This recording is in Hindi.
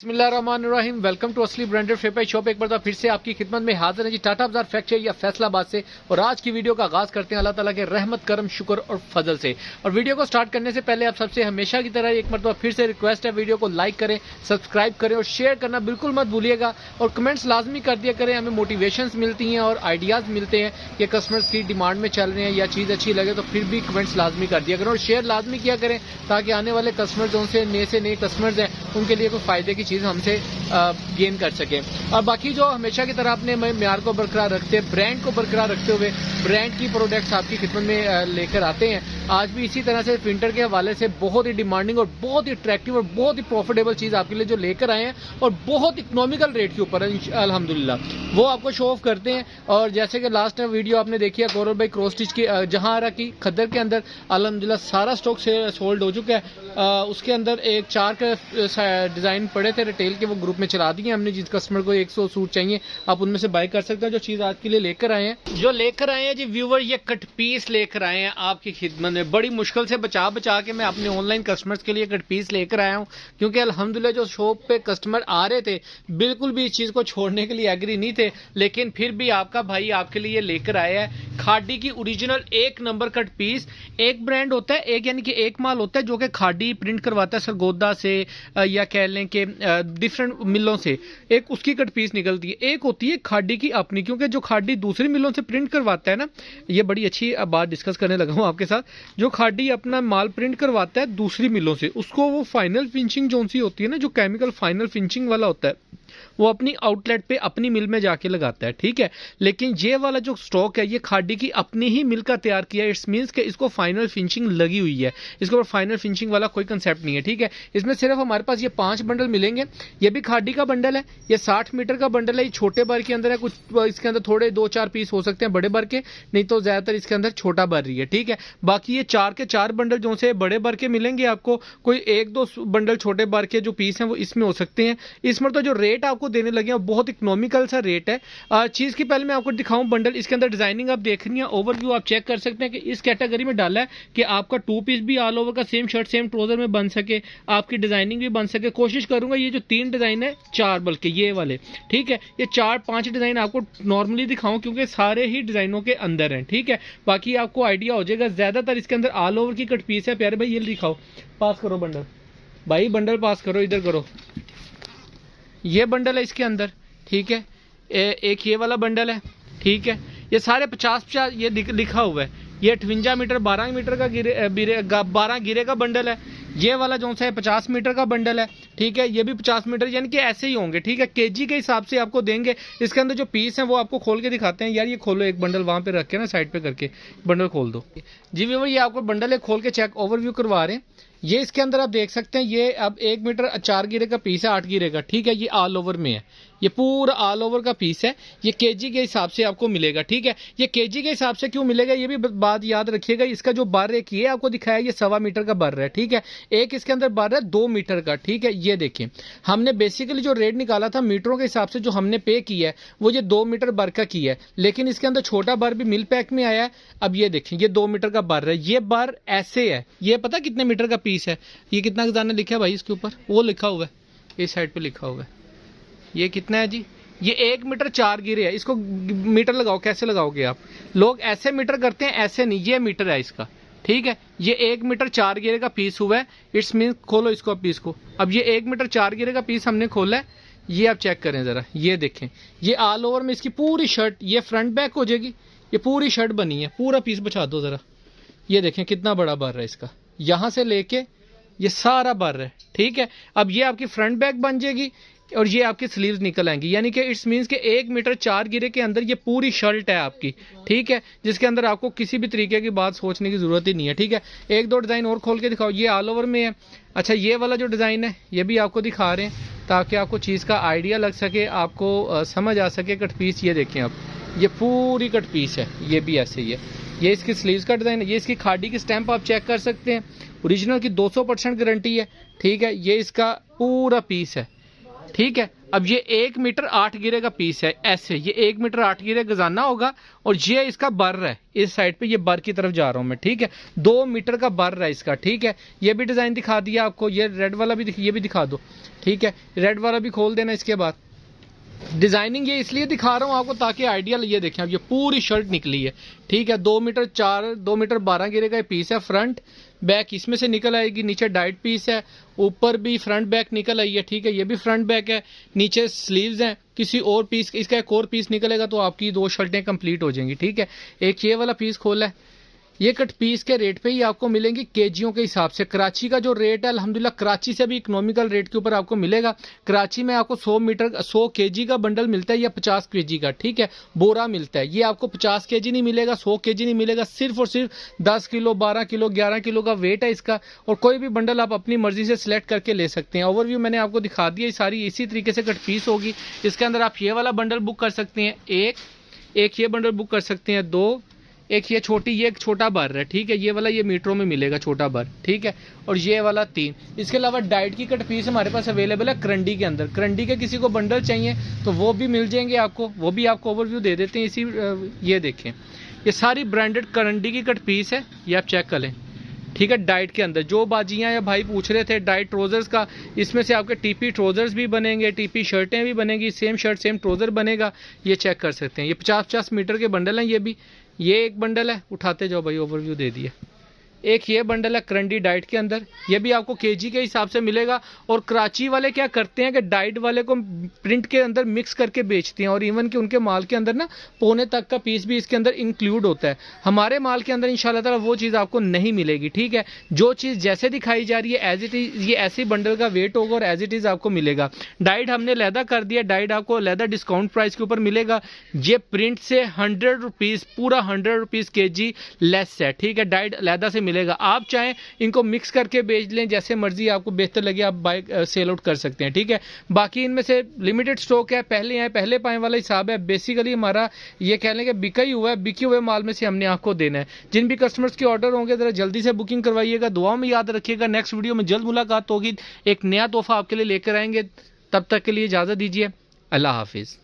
बिस्मिल्लाहिर्रहमानिर्रहीम। वेलकम टू असली ब्रांडेड फेपर शॉप। एक बार फिर से आपकी खिदमत में हाजिर है जी, टाटा बाजार फैक्ट्री या फैसलाबाद से। और आज की वीडियो का आगाज करते हैं अल्लाह ताला के रहमत करम शुक्र और फजल से। और वीडियो को स्टार्ट करने से पहले आप सबसे हमेशा की तरह एक मरतबा फिर से रिक्वेस्ट है, वीडियो को लाइक करें, सब्सक्राइब करें और शेयर करना बिल्कुल मत भूलिएगा। और कमेंट्स लाजमी कर दिया करें, हमें मोटिवेशंस मिलती हैं और आइडियाज़ मिलते हैं कि कस्टमर्स की डिमांड में चल रहे हैं या चीज़ अच्छी लगे तो फिर भी कमेंट्स लाजमी कर दिया करें और शेयर लाजमी किया करें, ताकि आने वाले कस्टमर जो से नए कस्टमर्स हैं उनके लिए कोई फ़ायदे की चीज़ हमसे गेन कर सके। और बाकी जो हमेशा की तरह अपने म्यार को बरकरार रखते, ब्रांड को बरकरार रखते हुए ब्रांड की प्रोडक्ट्स आपकी खिदमत में लेकर आते हैं। आज भी इसी तरह से विंटर के हवाले से बहुत ही डिमांडिंग और बहुत ही अट्रैक्टिव और बहुत ही प्रॉफिटेबल चीज़ आपके लिए जो लेकर आए हैं और बहुत इकोनॉमिकल रेट के ऊपर अल्हम्दुलिल्लाह वो आपको शो ऑफ करते हैं। और जैसे कि लास्ट वीडियो आपने देखी है कोरल भाई क्रॉस स्टिच की, जहां आ रहा की खद्दर के अंदर अल्हम्दुलिल्लाह सारा स्टॉक से सोल्ड हो चुका है। उसके अंदर एक 4 के डिज़ाइन पड़े थे रिटेल के, वो ग्रुप में चला दिए हमने। जिस कस्टमर को 100 सूट चाहिए आप उनमें से बाय कर सकते हैं। जो चीज़ आज के लिए लेकर आए हैं जी व्यूवर, ये कट पीस लेकर आए हैं आपकी खिदमत में। बड़ी मुश्किल से बचा के मैं अपने ऑनलाइन कस्टमर्स के लिए कट पीस लेकर आया हूं, क्योंकि अल्हम्दुलिल्लाह जो शॉप पे कस्टमर आ रहे थे बिल्कुल भी इस चीज़ को छोड़ने के लिए एग्री नहीं थे, लेकिन फिर भी आपका भाई आपके लिए लेकर आया है खाड़ी की ओरिजिनल 1 नंबर कट पीस। एक ब्रांड होता है, एक यानी कि एक माल होता है जो कि खाड़ी प्रिंट करवाता है सरगोदा से या कह लें कि डिफरेंट मिलों से, एक उसकी कट पीस निकलती है। एक होती है खाड़ी की अपनी, क्योंकि जो खाड़ी दूसरी मिलों से प्रिंट करवाता है ना, ये बड़ी अच्छी बात डिस्कस करने लगा हूं आपके साथ। जो खाड़ी अपना माल प्रिंट करवाता है दूसरी मिलों से, उसको वो फाइनल फिनिशिंग जो सी होती है ना, जो केमिकल फाइनल फिनिशिंग वाला होता है, वो अपनी आउटलेट पे अपनी मिल में जाके लगाता है, ठीक है। लेकिन ये वाला जो स्टॉक है ये खाड़ी की अपनी ही मिल का तैयार किया है। इट्स मींस कि इसको फाइनल फिनिशिंग लगी हुई है, इसके ऊपर फाइनल फिनिशिंग वाला कोई कंसेप्ट नहीं है, ठीक है। इसमें सिर्फ हमारे पास ये 5 बंडल मिलेंगे। ये भी खाड़ी का बंडल है, ये 60 मीटर का बंडल है। ये छोटे बार के अंदर है, कुछ इसके अंदर थोड़े 2-4 पीस हो सकते हैं बड़े बार के, नहीं तो ज्यादातर इसके अंदर छोटा बार रही है, ठीक है। बाकी ये 4 के 4 बंडल जो से बड़े बार के मिलेंगे आपको, कोई 1-2 बंडल छोटे बार के जो पीस हैं वो इसमें हो सकते हैं। इसमें तो जो रेट आपको देने लगे हैं बहुत इकोनॉमिकल सा रेट है। चीज की पहले मैं आपको दिखाऊं बंडल, इसके अंदर डिजाइनिंग आप देख रही है, ओवरव्यू आप चेक कर सकते हैं कि इस कैटेगरी में डाला है कि आपका 2 पीस भी ऑल ओवर का सेम शर्ट सेम ट्राउजर में बन सके, आपकी डिजाइनिंग भी बन सके। कोशिश करूंगा ये जो 3 डिजाइन है, 4 बल्कि ये वाले, ठीक है, ये 4-5 डिजाइन आपको नॉर्मली दिखाऊं क्योंकि सारे ही डिजाइनों के अंदर हैं, ठीक है। बाकी आपको आइडिया हो जाएगा। ज्यादातर इसके अंदर ऑल ओवर की कट पीस है। प्यारे भाई ये दिखाओ, पास करो बंडल, भाई बंडल पास करो, इधर करो। ये बंडल है इसके अंदर, ठीक है। एक ये वाला बंडल है, ठीक है। ये सारे 50-50 ये लिखा हुआ है। ये 58 मीटर 12 मीटर का 12 गिरे का बंडल है। ये वाला जो सा है 50 मीटर का बंडल है, ठीक है। ये भी 50 मीटर, यानी कि ऐसे ही होंगे, ठीक है। केजी के हिसाब से आपको देंगे। इसके अंदर जो पीस हैं वो आपको खोल के दिखाते हैं। यार ये खोलो, एक बंडल वहां पे रख के ना साइड पे करके बंडल खोल दो जी। वो ये आपको बंडल है, खोल के चेक ओवरव्यू करवा रहे हैं। ये इसके अंदर आप देख सकते हैं, ये अब 1 मीटर 4 गिरे का पीस है, 8 गिरे का, ठीक है। ये ऑल ओवर में है, ये पूरा ऑल ओवर का पीस है। ये केजी के हिसाब से आपको मिलेगा, ठीक है। ये केजी के हिसाब से क्यों मिलेगा ये भी बात याद रखिएगा। इसका जो बर एक ये आपको दिखाया, ये 1.25 मीटर का बर है, ठीक है। एक इसके अंदर बर है 2 मीटर का, ठीक है। ये देखें, हमने बेसिकली जो रेट निकाला था मीटरों के हिसाब से, जो हमने पे किया है वो ये 2 मीटर बर का किया है, लेकिन इसके अंदर छोटा बर भी मिल पैक में आया है। अब ये देखें, ये 2 मीटर का बर है। ये बर ऐसे है, ये पता कितने मीटर का पीस है, ये कितना खजाना लिखा है भाई इसके ऊपर, वो लिखा हुआ है, इस साइड पे लिखा हुआ है। ये कितना है जी, ये 1 मीटर 4 गिरे है। इसको मीटर लगाओ, कैसे लगाओगे आप? लोग ऐसे मीटर करते हैं, ऐसे नहीं, ये मीटर है इसका, ठीक है। ये 1 मीटर 4 गिरे का पीस हुआ है। इट्स मीन, खोलो इसको पीस को। अब ये 1 मीटर 4 गिरे का पीस हमने खोला है। ये आप चेक करें जरा, ये देखें, ये ऑल ओवर में इसकी पूरी शर्ट, ये फ्रंट बैक हो जाएगी, ये पूरी शर्ट बनी है। पूरा पीस बचा दो जरा, ये देखें कितना बड़ा बर है इसका, यहां से लेके ये सारा बर है, ठीक है। अब ये आपकी फ्रंट बैक बन जाएगी और ये आपकी स्लीव्स निकल आएंगी, यानी कि इट्स मींस कि 1 मीटर 4 गिरे के अंदर ये पूरी शर्ट है आपकी, ठीक है, जिसके अंदर आपको किसी भी तरीके की बात सोचने की जरूरत ही नहीं है, ठीक है। 1-2 डिजाइन और खोल के दिखाओ, ये ऑल ओवर में है। अच्छा, ये वाला जो डिजाइन है ये भी आपको दिखा रहे हैं ताकि आपको चीज़ का आइडिया लग सके, आपको समझ आ सके। कट पीस ये देखें आप, ये पूरी कट पीस है, ये भी ऐसे ही है। ये इसकी स्लीव्स का डिजाइन है। ये इसकी खाड़ी की स्टैंप आप चेक कर सकते हैं, ओरिजिनल की 200% गारंटी है, ठीक है। ये इसका पूरा पीस है, ठीक है। अब ये 1 मीटर 8 गिरे का पीस है, ऐसे ये 1 मीटर 8 गिरे गजाना होगा और ये इसका बर है, इस साइड पे ये बर की तरफ जा रहा हूं मैं, ठीक है। 2 मीटर का बर है इसका, ठीक है। ये भी डिजाइन दिखा दिया आपको, ये रेड वाला भी ये भी दिखा दो, ठीक है। रेड वाला भी खोल देना। इसके बाद डिजाइनिंग ये इसलिए दिखा रहा हूँ आपको ताकि आइडिया ये देखें। अब ये पूरी शर्ट निकली है, ठीक है। 2 मीटर 4, 2 मीटर 12 गिरे का पीस है। फ्रंट बैक इसमें से निकल आएगी, नीचे डाइट पीस है, ऊपर भी फ्रंट बैक निकल आई है, ठीक है। ये भी फ्रंट बैक है, नीचे स्लीव्स हैं। किसी और पीस, इसका एक और पीस निकलेगा तो आपकी 2 शर्टें कंप्लीट हो जाएंगी, ठीक है। एक ये वाला पीस खोला है, ये कट पीस के रेट पे ही आपको मिलेंगी केजियों के हिसाब से। कराची का जो रेट है अल्हम्दुलिल्लाह कराची से भी इकोनॉमिकल रेट के ऊपर आपको मिलेगा। कराची में आपको 100 केजी का बंडल मिलता है या 50 केजी का, ठीक है, बोरा मिलता है। ये आपको 50 केजी नहीं मिलेगा, 100 केजी नहीं मिलेगा, सिर्फ और सिर्फ 10 किलो 12 किलो 11 किलो का वेट है इसका। और कोई भी बंडल आप अपनी मर्जी से सिलेक्ट करके ले सकते हैं। ओवरव्यू मैंने आपको दिखा दिया, सारी इसी तरीके से कट पीस होगी। इसके अंदर आप ये वाला बंडल बुक कर सकते हैं, एक ये बंडल बुक कर सकते हैं, 2, एक ये छोटी, ये एक छोटा बर है, ठीक है। ये वाला ये मीटरों में मिलेगा छोटा बर, ठीक है। और ये वाला 3। इसके अलावा डाइट की कट पीस हमारे पास अवेलेबल है करंडी के अंदर। करंडी के किसी को बंडल चाहिए तो वो भी मिल जाएंगे आपको, वो भी आपको ओवरव्यू दे देते हैं इसी। ये देखें, ये सारी ब्रांडेड करंडी की कट पीस है, ये आप चेक कर लें, ठीक है। डाइट के अंदर जो बाजियां या भाई पूछ रहे थे डाइट ट्रोजर्स का, इसमें से आपके टीपी ट्रोजर्स भी बनेंगे, टीपी शर्टें भी बनेंगी, सेम शर्ट सेम ट्रोजर बनेगा। ये चेक कर सकते हैं। ये 50-50 मीटर के बंडल हैं। ये भी, ये एक बंडल है, उठाते जाओ भाई, ओवरव्यू दे दिया। एक ये बंडल है करंडी डाइट के अंदर, ये भी आपको केजी के हिसाब से मिलेगा। और कराची वाले क्या करते हैं कि डाइट वाले को प्रिंट के अंदर मिक्स करके बेचते हैं, और इवन कि उनके माल के अंदर ना पौने तक का पीस भी इसके अंदर इंक्लूड होता है। हमारे माल के अंदर इंशाल्लाह ताला वो चीज़ आपको नहीं मिलेगी, ठीक है। जो चीज़ जैसे दिखाई जा रही है एज इट इज़, ये ऐसे बंडल का वेट होगा और एज इट इज़ आपको मिलेगा। डाइट हमने लहदा कर दिया, डाइट आपको लहदा डिस्काउंट प्राइस के ऊपर मिलेगा। ये प्रिंट से 100 रुपीज़, पूरा 100 रुपीज़ केजी लेस है, ठीक है। डाइट लहदा से मिलेगा। आप चाहें इनको मिक्स करके बेच लें, जैसे मर्जी आपको बेहतर लगे आप बाय सेल आउट कर सकते हैं, ठीक है। बाकी इनमें से लिमिटेड स्टॉक है, पहले आए पहले पाए वाला हिसाब है। बेसिकली हमारा ये कह लें कि बिका ही हुआ है, बिके हुए माल में से हमने आपको देना है। जिन भी कस्टमर्स के ऑर्डर होंगे जरा जल्दी से बुकिंग करवाइएगा, दुआ में याद रखिएगा। नेक्स्ट वीडियो में जल्द मुलाकात होगी, एक नया तोहफा आपके लिए लेकर आएंगे। तब तक के लिए इजाज़त दीजिए, अल्लाह हाफिज़।